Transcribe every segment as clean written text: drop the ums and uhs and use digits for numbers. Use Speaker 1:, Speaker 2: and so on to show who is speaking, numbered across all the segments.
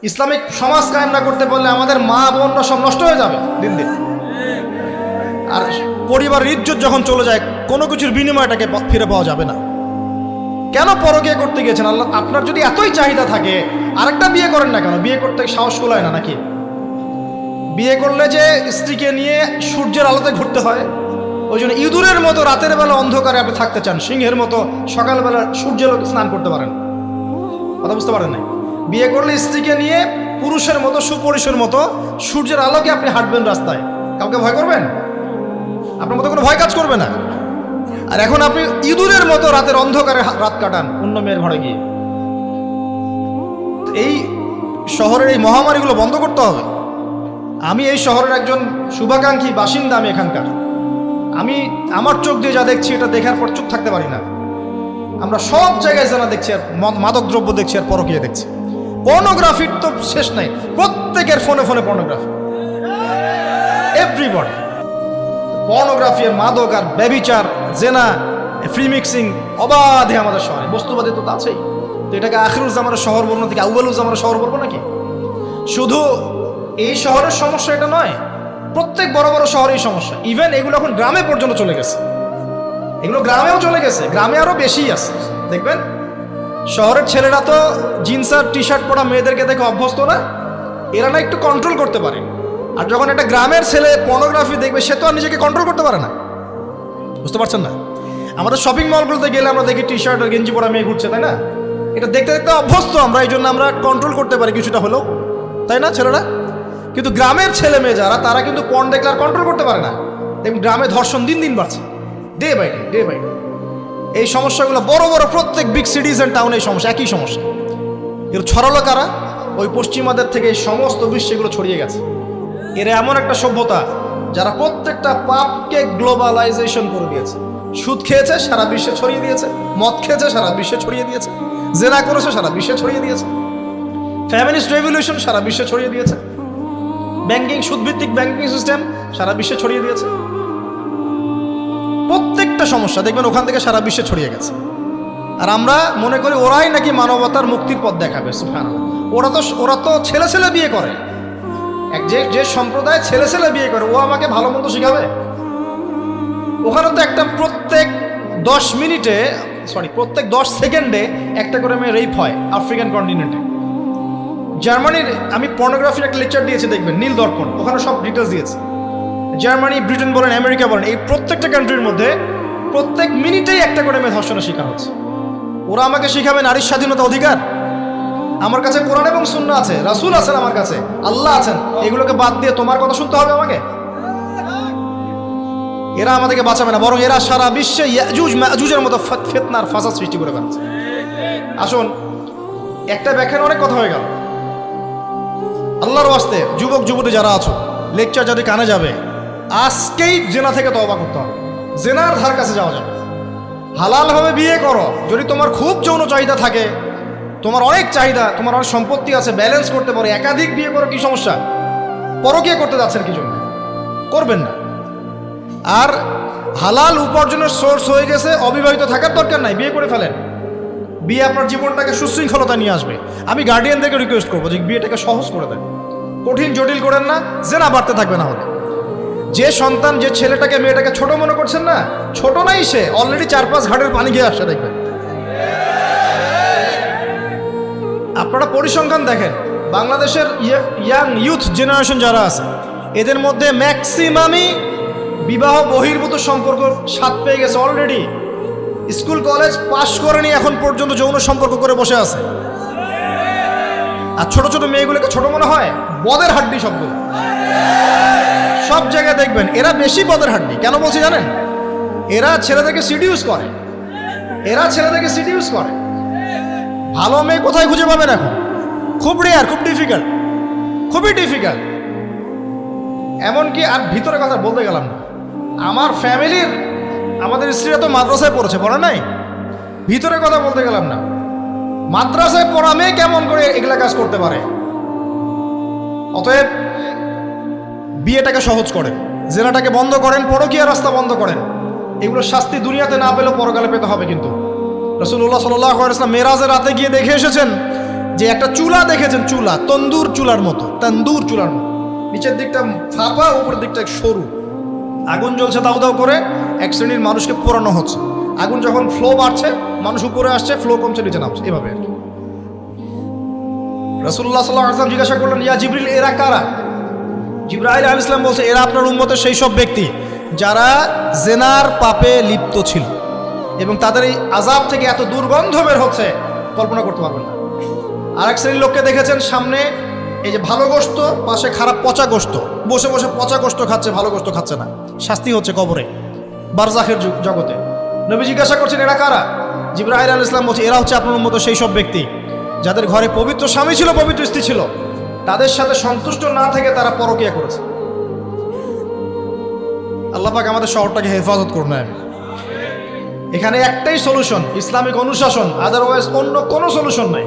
Speaker 1: Islamic সমাজ কায়েম না করতে পারলে আমাদের মা বোনরা সব নষ্ট হয়ে যাবে দিন দিন। আর পরিবারের ইজ্জত যখন চলে যায়, কোনো কিছুর বিনিময়টাকে ফিরে পাওয়া যাবে না। কেন পরকীয়া করতে গিয়েছেন? আল্লাহ, আপনার যদি এতই চাহিদা থাকে আরেকটা বিয়ে করেন না কেন? বিয়ে করতে সাহস কোলায় না নাকি? বিয়ে করলে যে স্ত্রীকে নিয়ে সূর্যের আলোতে ঘুরতে হয়, ওই জন্য ইঁদুরের মতো রাতের বেলা অন্ধকারে আপনি থাকতে চান, সিংহের মতো সকালবেলা সূর্যের আলোতে স্নান করতে পারেন। কথা বুঝতে পারেন না? বিয়ে করলে স্ত্রীকে নিয়ে পুরুষের মতো সুপুরুষের মতো সূর্যের আলোকে আপনি হাঁটবেন রাস্তায়, কাউকে ভয় করবেন? আপনার মতো কোনো ভয় কাজ করবে না। আর এখন আপনি ইঁদুরের মতো রাতের অন্ধকারে রাত কাটান অন্য মেয়ের ঘরে গিয়ে। এই শহরের এই মহামারীগুলো বন্ধ করতে হবে। আমি এই শহরের একজন শুভাকাঙ্ক্ষী বাসিন্দা, আমি এখানকার। আমি আমার চোখ দিয়ে যা দেখছি এটা দেখার পর চুপ থাকতে পারি না। আমরা সব জায়গায় জানা দেখছি, আর মাদক দ্রব্য দেখছি, আর পরকীয়া দেখছি। পর্নোগ্রাফির তো শেষ নাই, প্রত্যেকের ফোনে ফোনে পর্নোগ্রাফি, এভরিবডি পর্নোগ্রাফি আর মাদক আর ব্যভিচার, জেনা, ফ্রি মিক্সিং অবাধে আমাদের শহরে। বস্তুবাদী তো আছেই। তো এটাকে আখিরুজ্জামানের শহর বলবো নাকি আউয়ালুজ্জামানের শহর বলবো নাকি? শুধু এই শহরের সমস্যা এটা নয়, প্রত্যেক বড় বড় শহরেই সমস্যা। ইভেন এগুলো এখন গ্রামে পর্যন্ত চলে গেছে। এগুলো গ্রামেও চলে গেছে, গ্রামে আরো বেশি আছে। দেখবেন শহরের ছেলেরা তো জিন্স আর টি শার্ট পরা মেয়েদেরকে দেখে অভ্যস্ত না, এরা না একটু কন্ট্রোল করতে পারে। আর যখন একটা গ্রামের ছেলে পর্নোগ্রাফি দেখবে, সে তো আর নিজেকে কন্ট্রোল করতে পারে না। বুঝতে পারছেন না? আমাদের শপিং মলগুলোতে গেলে আমরা দেখি টি শার্ট আর গেঞ্জি পরা মেয়ে ঘুরছে, তাই না? এটা দেখতে দেখতে অভ্যস্ত আমরা, এই জন্য আমরা কন্ট্রোল করতে পারি কিছুটা হলেও, তাই না ছেলেরা? কিন্তু গ্রামের ছেলে মেয়ে যারা, তারা কিন্তু পর্ন দেখলে আর কন্ট্রোল করতে পারে না। দেখুন গ্রামে ধর্ষণ দিন দিন বাড়ছে, day by day, day by day. এই সমস্যাগুলো বড় বড় প্রত্যেক বিগ সিটিজ অ্যান্ড টাউনে এই সমস্যা, একই সমস্যা। এর ছড়ালো কারা? ওই পশ্চিমাদের থেকে এই সমস্ত বিশ্বে এগুলো ছড়িয়ে গেছে। এরা এমন একটা সভ্যতা যারা প্রত্যেকটা পাপকে গ্লোবালাইজেশন করে দিয়েছে। সুদ খেয়েছে, সারা বিশ্বে ছড়িয়ে দিয়েছে। মদ খেয়েছে, সারা বিশ্বে ছড়িয়ে দিয়েছে। জেনা করেছে, সারা বিশ্বে ছড়িয়ে দিয়েছে। ফ্যামিলিস্ট রেভলিউশন সারা বিশ্বে ছড়িয়ে দিয়েছে। ব্যাংকিং, সুদভিত্তিক ব্যাংকিং সিস্টেম সারা বিশ্বে ছড়িয়ে দিয়েছে। প্রত্যেকটা সমস্যা দেখবেন ওখান থেকে সারা বিশ্বে ছড়িয়ে গেছে। আর আমরা মনে করি ওরাই নাকি মানবতার মুক্তির পথ দেখাবে। সুবহানাল্লাহ। ওরা তো ছেলে ছেলে বিয়ে করে। যে সম্প্রদায় ছেলে ছেলে বিয়ে করে, ও আমাকে ভালো মন্দ শিখাবে? ওখানে তো একটা প্রত্যেক 10 মিনিটে, প্রত্যেক 10 সেকেন্ডে একটা করে মেয়ে রেপ হয় আফ্রিকান কন্টিনেন্টে। জার্মানির, আমি পর্নোগ্রাফির একটা লেকচার দিয়েছি, দেখবেন নীল দর্পণ, ওখানে সব ডিটেলস দিয়েছে। জার্মানি, ব্রিটেন বলেন, আমেরিকা বলেন, এই প্রত্যেকটা কান্ট্রির মধ্যে প্রত্যেক মিনিটেই একটা করে মেয়ে ধর্ষণের শিকার হচ্ছে। ওরা আমাকে শিখাবে নারীর স্বাধীনতা অধিকার? আমার কাছে কোরআন এবং সুন্নাহ আছে, রাসূল আছেন, আমার কাছে আল্লাহ আছেন। এগুলোকে বাদ দিয়ে তোমার কথা শুনতে হবে আমাকে? এরা আমাদেরকে বাঁচাবে না, বরং এরা সারা বিশ্বে ইয়াজুজ মাজুজের মতো ফিতনার ফাসাদ সৃষ্টি করে ফেলছে। আসুন, একটা ব্যাখ্যার অনেক কথা হয়ে গেল। আল্লাহর ওয়াস্তে যুবক যুবতী যারা আছো, লেকচার যদি কানে যাবে, আজকেই জেনা থেকে তওবা করতে হবে। জেনার ধার কাছে যাওয়া যাবে। হালালভাবে বিয়ে করো। যদি তোমার খুব যৌন চাহিদা থাকে, তোমার অনেক চাহিদা, তোমার অনেক সম্পত্তি আছে, ব্যালেন্স করতে পারো, একাধিক বিয়ে করো, কি সমস্যা? পরকীয়া করতে যাচ্ছেন কি জন্য? করবেন না। আর হালাল উপার্জনের সোর্স হয়ে গেছে, অবিবাহিত থাকার দরকার নাই, বিয়ে করে ফেলেন। বিয়ে আপনার জীবনটাকে সুশৃঙ্খলতা নিয়ে আসবে। আমি গার্ডিয়ানদেরকে রিকোয়েস্ট করবো যে বিয়েটাকে সহজ করে দেন, কঠিন জটিল করেন না, জেনা বাড়তে থাকবে না হলে। যে সন্তান, যে ছেলেটাকে মেয়েটাকে ছোট মনে করছেন না, ছোট নাই, সে অলরেডি 4-5 ঘাটের পানি খেয়ে আসছে, দেখবেন। আপনারা পরিসংখ্যান দেখেন, বাংলাদেশের ইয়াং ইউথ জেনারেশন যারা আছে, এদের মধ্যে ম্যাক্সিমামই বিবাহ বহির্ভূত সম্পর্ক স্বাদ পেয়ে গেছে অলরেডি। স্কুল কলেজ পাশ করেনি, এখন পর্যন্ত যৌন সম্পর্ক করে বসে আছে। আর ছোট ছোট মেয়েগুলোকে ছোট মনে হয়, বদের হাড্ডি সবগুলো। সব জায়গায় দেখবেন এরা বেশি বদের হাড্ডি। কেন বলছি জানেন? এরা ছেলেদেরকে সিডিউস করে, ভালো মেয়ে কোথায় খুঁজে পাবেন এখন? খুব রেয়ার, খুব ডিফিকাল্ট, খুবই ডিফিকাল্ট। এমনকি আর ভিতরে কথা বলতে গেলাম না, আমার ফ্যামিলির, আমাদের স্ত্রীরা তো মাদ্রাসায় পড়েছে, পড়ে নাই? ভিতরে কথা বলতে গেলাম না, মাদ্রাসায় পড়া মেয়ে কেমন করে এগুলা কাজ করতে পারে? অতএব বিয়েটাকে সহজ করেন, জেনাটাকে বন্ধ করেন, পরকীয়া রাস্তা বন্ধ করেন। এগুলো শাস্তি দুনিয়াতে না পেলেও পরকালে পেতে হবে। কিন্তু রাসূলুল্লাহ সাল্লাল্লাহু আলাইহি ওয়াসাল্লাম মেরাজের রাতে গিয়ে দেখে এসেছেন যে একটা চুলা দেখেছেন, চুলা তন্দুর চুলার মতো, তন্দুর চুলার মতো, নিচের দিকটা ফাঁপা, উপরের দিকটা সরু, আগুন জ্বলছে দাউ দাউ করে, এক শ্রেণীর মানুষকে পোড়ানো হচ্ছে। আগুন যখন ফ্লো বাড়ছে, মানুষ উপরে আসছে, ফ্লো কমছে, নিচে নামছে, এভাবে আর কি। রাসূলুল্লাহ সাল্লাল্লাহু আলাইহি ওয়াসাল্লাম জিজ্ঞাসা করলেন, ইয়া জিবরিল, এরা কারা? জিবরাইল আলাইহিস সালাম বলছে, এরা আপনার উম্মতের সেই সব ব্যক্তি যারা জেনার পাপে লিপ্ত ছিল, এবং তাদের এই আযাব থেকে এত দুর্গন্ধ বের হচ্ছে কল্পনা করতে পারবেন না। আরেক শ্রেণীর লোককে দেখেছেন, সামনে এই যে ভালো গোশত, পাশে খারাপ পচা গোশত, বসে বসে পচা গোশত খাচ্ছে, ভালো গোশত খাচ্ছে না, শাস্তি হচ্ছে কবরে, বারজাখের জগতে। নবী জিজ্ঞাসা করছেন, এরা কারা? জিবরাইল আলাইহিস সালাম বলছে, এরা হচ্ছে আপনার উম্মতের সেই সব ব্যক্তি যাদের ঘরে পবিত্র স্বামী ছিল, পবিত্র স্ত্রী ছিল, তাদের সাথে সন্তুষ্ট না থেকে তারা পরকীয়া করেছে। আল্লাহ পাক আমাদের শহরটাকে হেফাজত করুন। এখানে একটাই সলিউশন, ইসলামিক অনুশাসন, আদারওয়াইজ অন্য কোনো সলিউশন নাই।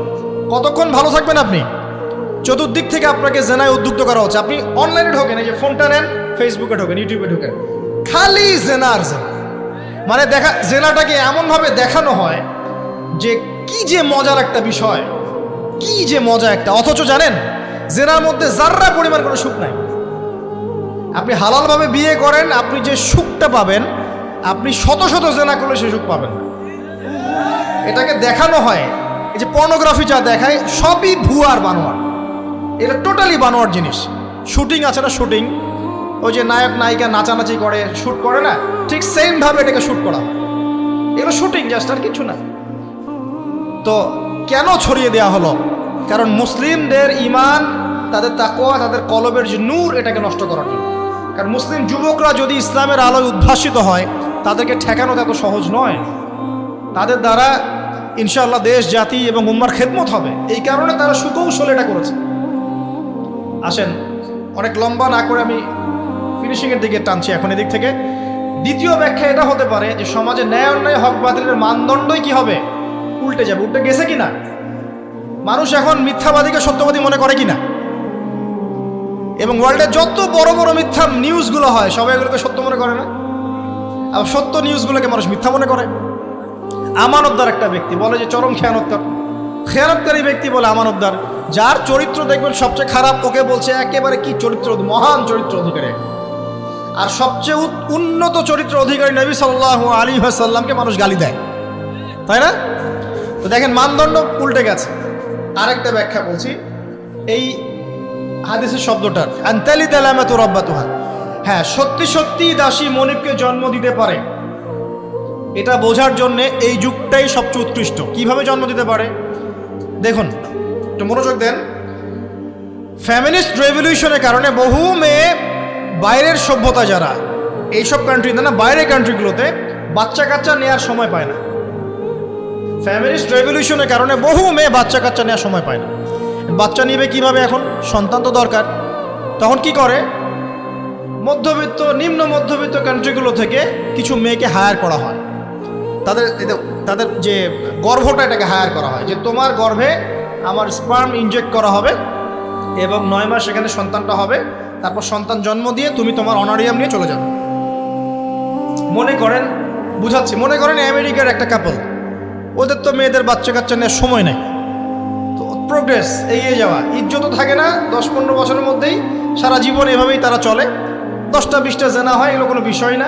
Speaker 1: কতক্ষণ ভালো থাকবেন আপনি? চতুর্দিক থেকে আপনাকে জেনায় উদ্যুক্ত করা হচ্ছে। আপনি অনলাইনে ঢোকেন, এই যে ফোনটা নেন, ফেসবুকে ঢোকেন, ইউটিউবে ঢোকেন, খালি জেনা আর জেনা। মানে দেখা, জেনাটাকে এমনভাবে দেখানো হয় যে কি যে মজার একটা বিষয়, কি যে মজা একটা, অথচ জানেন জেনার মধ্যে যার্রা পরিমাণ কোনো সুখ নাই। আপনি হালালভাবে বিয়ে করেন, আপনি যে সুখটা পাবেন, আপনি শত শত জেনা করলে সে সুখ পাবেন না। এটাকে দেখানো হয়, এই যে পর্নোগ্রাফি যা দেখায়, সবই ভুয়ার বানোয়ার, এটা টোটালি বানোয়ার জিনিস। শুটিং আছে না, শুটিং, ওই যে নায়ক নায়িকা নাচানাচি করে, শ্যুট করে না, ঠিক সেমভাবে এটাকে শ্যুট করা হয়। এগুলো শুটিং জাস্ট, আর কিছু না। তো কেন ছড়িয়ে দেওয়া হলো? কারণ মুসলিমদের ইমান, তাদের তাকওয়া, তাদের কলবের যে নূর, এটাকে নষ্ট করার জন্য। কারণ মুসলিম যুবকরা যদি ইসলামের আলোয় উদ্ভাসিত হয়, তাদেরকে ঠেকানো এত সহজ নয়। তাদের দ্বারা ইনশাআল্লাহ দেশ, জাতি এবং উম্মার খেদমত হবে। এই কারণে তারা সুকৌশল এটা করেছে। আসেন, অনেক লম্বা না করে আমি ফিনিশিংয়ের দিকে টানছি এখন এদিক থেকে। দ্বিতীয় ব্যাখ্যা এটা হতে পারে যে সমাজে ন্যায় অন্যায়, হক বাতিলের মানদণ্ডই কি হবে? উল্টে যাবে। উল্টে গেছে কিনা? মানুষ এখন মিথ্যাবাদীকে সত্যবাদী মনে করে কিনা? এবং ওয়ার্ল্ডে যত বড় বড় মিথ্যা নিউজগুলো হয়, সবাই এগুলোকে সত্য মনে করে না। আর সত্য নিউজগুলোকে মানুষ মিথ্যা মনে করে। আমানতদার একটা ব্যক্তি বলে যে চরম খেয়ানতকারী ব্যক্তি বলে আমানতদার। যার চরিত্র দেখবেন সবচেয়ে খারাপ, ওকে বলছে একেবারে কি চরিত্র, মহান চরিত্র অধিকারী। আর সবচেয়ে উন্নত চরিত্র অধিকারী নবী সাল্লাল্লাহু আলাইহি ওয়াসাল্লামকে মানুষ গালি দেয়, তাই না? তো দেখেন, মানদণ্ড উল্টে গেছে। আরেকটা ব্যাখ্যা বলছি এই হাদিসের শব্দটার, আনতালি তালামাতু রাব্বাতুহা। হ্যাঁ, সত্যি সত্যি দাসী মনিবকে জন্ম দিতে পারে, এটা বোঝার জন্য এই যুগটাই সবচেয়ে উৎকৃষ্ট। কিভাবে জন্ম দিতে পারে দেখুন, একটু মনোযোগ দেন। ফ্যামিনিস্ট রেভলিউশনের কারণে বহু মেয়ে বাইরের সভ্যতা, যারা এইসব কান্ট্রিতে না, বাইরের কান্ট্রিগুলোতে বাচ্চা কাচ্চা নেওয়ার সময় পায় না। ফ্যামিলিস্ট রেভলিউশনের কারণে বহু মেয়ে বাচ্চা কাচ্চা নেওয়ার সময় পায় না। বাচ্চা নিবে কিভাবে? এখন সন্তান তো দরকার। তখন কি করে? মধ্যবিত্ত, নিম্ন মধ্যবিত্ত কান্ট্রিগুলো থেকে কিছু মেয়েকে হায়ার করা হয়। তাদের যে গর্ভটা, এটাকে হায়ার করা হয়, যে তোমার গর্ভে আমার স্পার্ম ইনজেক্ট করা হবে এবং 9 মাস সেখানে সন্তানটা হবে। তারপর সন্তান জন্ম দিয়ে তুমি তোমার অনারিয়াম নিয়ে চলে যাবে। মনে করেন, বুঝাচ্ছি, মনে করেন আমেরিকার একটা কাপল, ওদের তো মেয়েদের বাচ্চা কাচ্চা নেওয়ার সময় নেই। তো প্রোগ্রেস, এগিয়ে যাওয়া, ইজ্জত থাকে না। 10-15 বছরের মধ্যেই সারা জীবন এভাবেই তারা চলে। 10টা-20টা জেনা হয়, এগুলো কোনো বিষয় না।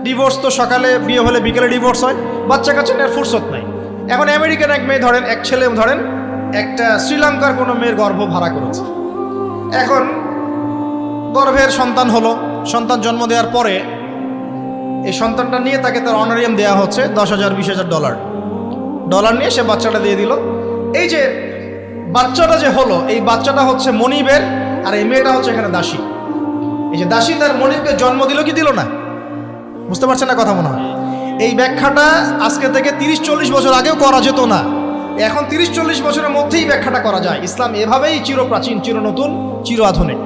Speaker 1: ডিভোর্স তো সকালে বিয়ে হলে বিকেলে ডিভোর্স হয়। বাচ্চা কাচ্চা নেওয়ার ফুরসত নাই। এখন আমেরিকান এক মেয়ে ধরেন, এক ছেলে ধরেন, একটা শ্রীলঙ্কার কোনো মেয়ের গর্ভ ভাড়া করেছে। এখন গর্ভের সন্তান হলো, সন্তান জন্ম দেওয়ার পরে এই সন্তানটা নিয়ে তাকে তার অনারিয়াম দেওয়া হচ্ছে $10,000-20,000 ডলার নিয়ে সে বাচ্চাটা দিয়ে দিল। এই যে বাচ্চাটা যে হলো, এই বাচ্চাটা হচ্ছে মনিবের, আর এই মেয়েটা হচ্ছে এখানে দাসী। এই যে দাসী তার মনিবকে জন্ম দিল কি দিল না? বুঝতে পারছেন না কথা মনে হয়? এই ব্যাখ্যাটা আজকে থেকে 30-40 বছর আগেও করা যেত না। এখন 30-40 বছরের মধ্যেই ব্যাখ্যাটা করা যায়। ইসলাম এভাবেই চিরপ্রাচীন, চির নতুন, চির আধুনিক।